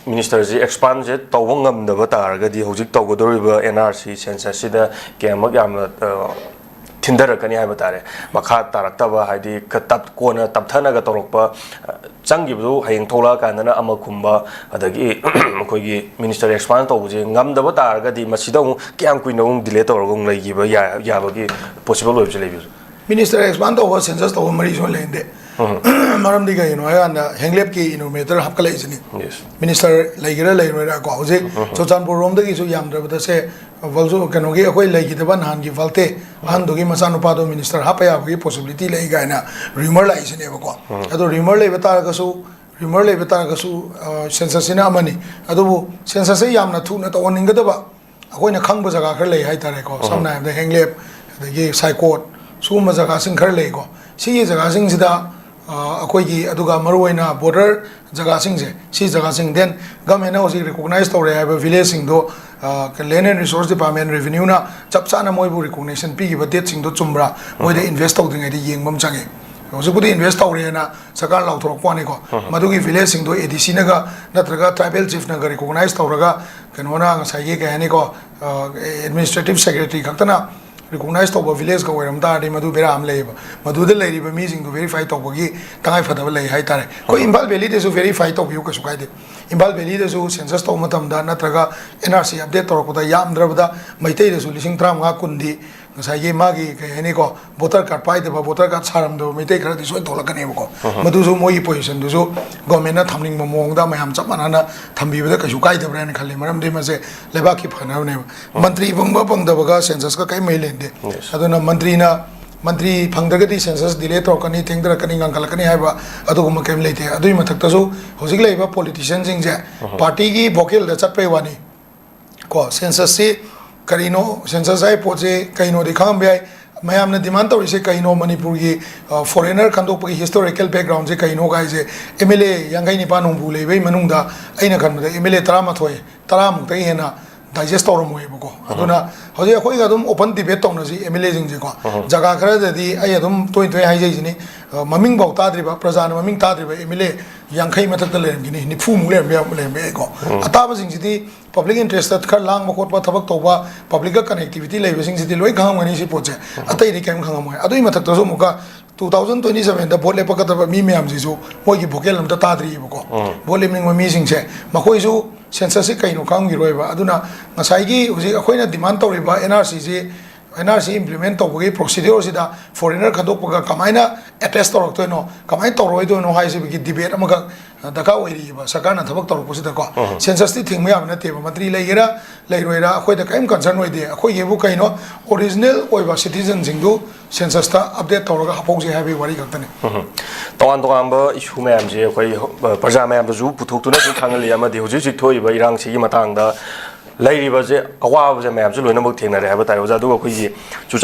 Minister expand jet tawangam the bataragadi hojik tawgodoriba NRC census sida kemak yam Tinder can have a tare, Maka Taraktaba, Hadi, Katap corner, Taptanaga Torokpa, Changibu, Haying Tola, and Amakumba, the Minister expand over Ngam the Batarga, the Masidon, Kianquino, Dileto, or like Yabagi, possible of Minister expand over census over Marisol Lende. Maram diga and Henglep ki meter Hakala isn't Yes. Minister Lagira Laira Gauze, Chochanpur Rom the Gisu Yam, but say, Valzo Kanogi, away like the one hand give Valte, and Dogi Masano Pado Minister Hapaya, possibility like Gana, rumor lies in Evaco. Ado rumor levetaragasu, rumor levetaragasu, sensasina money. Ado sensasi yamna two not one in Gadaba. When a Kangbazaga Kerley Haitareko, sometimes the Henglep, the gay psychot, Sumazagas in Kerlego. She is a gasing Zida. Akoigi aduga maruina border jagasing je si jagasing then government also recognize tore have village sing do land and resource department revenue na chapchana moibu recognition pi gi date sing do chumbra moi de invest tawding ai yengbam change also put invest tawre na sakar law thorok pani ko madugi village sing do ADC naga natraga tribal chief naga recognize tawraga kanona ngasai ge kahani ko administrative secretary kaktana recognize to village ka oiram ta de madu bera am leiba madu de leiba meeting to verify to gi tangai phadaba lei hai tare ko Imphal Valley de so verify to yu ka su kai de Imphal Valley de so census to matam da natraga NRC update to ko da yam drabda maitai de so lising tram nga kundi ngasai ge magi ka hani ko voter card pai de voter card saram do maitai khara di so to la ka ne ko madu so moi position do so government na thamning mong da mayam chapana na thambi ba ka su kai de bran khali maram de ma se leba ki phana ne mantri bangba bangda ba census ka kai mai aduna Mantri Pangdagati census delay to Kani Tindra Kani Kalakani Haba, Aduguma came later. Aduma Taktazo, Hosigla politicians in Jay, Party Bokil, the Chapewani. Co census say Karino, census I Poche, Kaino de Kambia, Mayamna Dimanta, we say Kaino Manipuri, foreigner Kandopi historical background, Kaino guys, Emile Yangani Panumbu, Manunda, Ainakan, Emile Tramatoi, Taram, Tayena. Digest or Moebuko. Aduna, Hoya open debate on the amazing Zico. Jagakra, the Ayadum 20 Hizini, Maming Bautadriba, Prazan, Maming Tadriba, Emile, Yankai Metatalem, Nipum Lemego. Atabas City, public interest at Karlang, Mokota Tabaktoba, public connectivity, Laving City, Loikam, and Isipoche, Atari came Hamamoy. Aduimatazomuka. 2027 the bole pakata mimiam zizo mogi bokelam ta tadri boko bole ming missing che makoisu census kaino kang giroiba aduna ngasai uji akoina demand tawriba NRC implement tawgi procedure sida foreigner khadokpa kamaina attest torok to no kamai toroi do no haise bi debate amaga daka oiriba sakana thabak torok posida ko census ti thing mayam na te mantri leira leiroira akoi da kaim concern oide akoi yebu kaino original oiba citizen jingdu census ta update toroga hapongse habi wari gaktane Tongan ba issue mayam je akoi praja mayam ju puthuk tu na su thangali ama de hoji jik thoi ba irang si matang da Lady was a Mayam Zulu, no Tina, I have a time was a do a